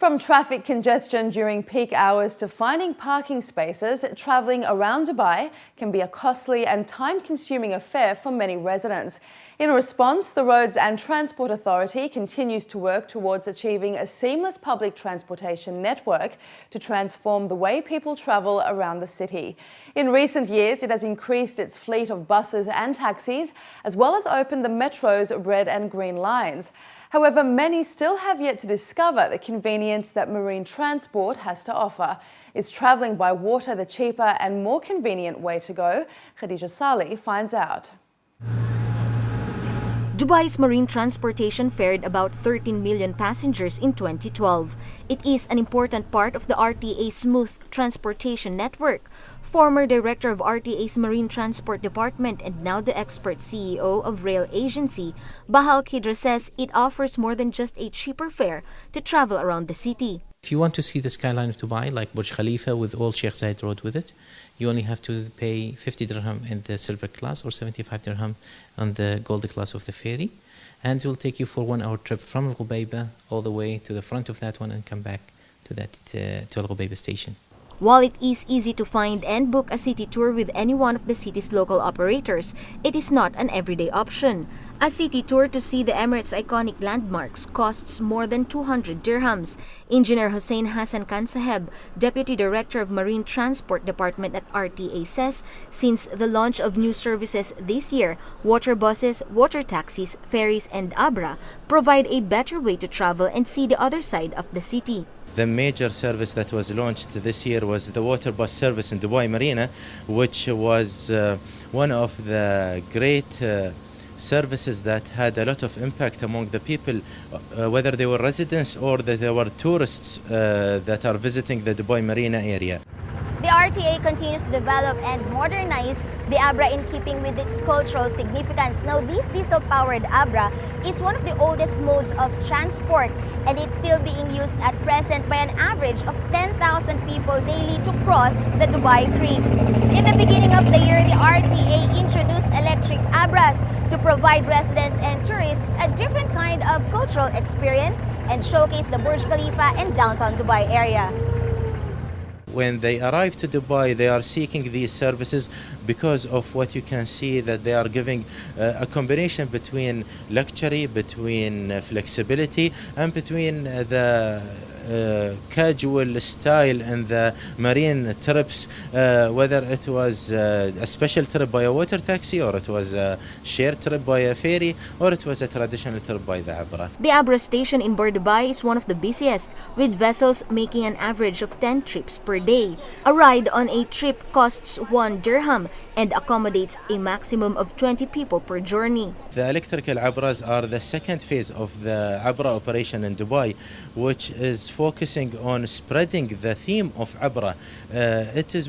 From traffic congestion during peak hours to finding parking spaces, travelling around Dubai can be a costly and time-consuming affair for many residents. In response, the Roads and Transport Authority continues to work towards achieving a seamless public transportation network to transform the way people travel around the city. In recent years, it has increased its fleet of buses and taxis, as well as opened the metro's red and green lines. However, many still have yet to discover the convenience that marine transport has to offer. Is travelling by water the cheaper and more convenient way to go? Khadija Salih finds out. Dubai's marine transportation ferried about 13 million passengers in 2012. It is an important part of the RTA's smooth transportation network. Former director of RTA's Marine Transport Department and now the expert CEO of Rail Agency, Bahal Kidra says it offers more than just a cheaper fare to travel around the city. If you want to see the skyline of Dubai, like Burj Khalifa with all Sheikh Zayed Road with it, you only have to pay 50 dirham in the silver class or 75 dirham on the gold class of the ferry. And it will take you for a 1 hour trip from Al Ghubayba all the way to the front of that one and come back to that to Al Ghubayba station. While it is easy to find and book a city tour with any one of the city's local operators, it is not an everyday option. A city tour to see the Emirates' iconic landmarks costs more than 200 dirhams. Engineer Hussein Hassan Khan Saheb, Deputy Director of Marine Transport Department at RTA, says since the launch of new services this year, water buses, water taxis, ferries, and Abra provide a better way to travel and see the other side of the city. The major service that was launched this year was the water bus service in Dubai Marina, which was one of the great services that had a lot of impact among the people, whether they were residents or that they were tourists that are visiting the Dubai Marina area. The RTA continues to develop and modernize the Abra in keeping with its cultural significance. Now, this diesel-powered Abra is one of the oldest modes of transport, and it's still being used at present by an average of 10,000 people daily to cross the Dubai Creek. In the beginning of the year, the RTA introduced electric Abras to provide residents and tourists a different kind of cultural experience and showcase the Burj Khalifa and downtown Dubai area. When they arrive to Dubai, they are seeking these services because of what you can see that they are giving a combination between luxury, between flexibility, and between the casual style and the marine trips, whether it was a special trip by a water taxi, or it was a shared trip by a ferry, or it was a traditional trip by the Abra. The Abra station in Bur Dubai is one of the busiest, with vessels making an average of 10 trips per day. A ride on a trip costs 1 dirham and accommodates a maximum of 20 people per journey. The electrical Abras are the second phase of the Abra operation in Dubai, which is focusing on spreading the theme of Abra.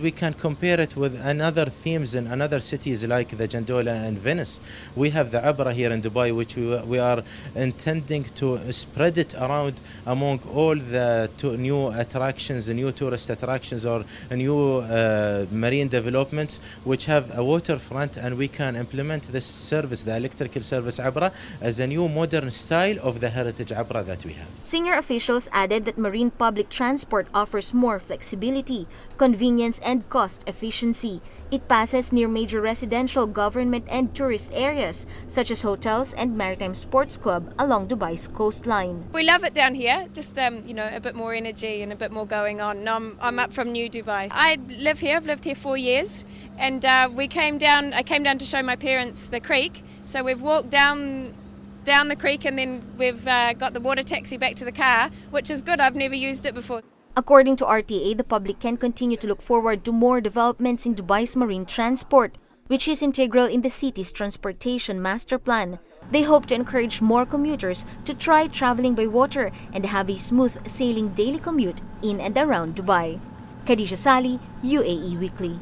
We can compare it with another themes in other cities like the Jandola and Venice. We have the Abra here in Dubai, which we are intending to spread it around among all the new attractions, the new tourist attractions or new marine developments which have a waterfront, and we can implement this service, the electrical service Abra, as a new modern style of the heritage Abra that we have. Senior officials added that marine public transport offers more flexibility, convenience, and cost efficiency. It passes near major residential, government, and tourist areas, such as hotels and maritime sports club along Dubai's coastline. We love it down here, just a bit more energy and a bit more going on. I'm up from New Dubai. I live here, I've lived here 4 years, and I came down to show my parents the creek, so we've walked down the creek, and then we've got the water taxi back to the car, which is good. I've never used it before. According to RTA, the public can continue to look forward to more developments in Dubai's marine transport, which is integral in the city's transportation master plan. They hope to encourage more commuters to try traveling by water and have a smooth sailing daily commute in and around Dubai. Khadija Salih, UAE Weekly.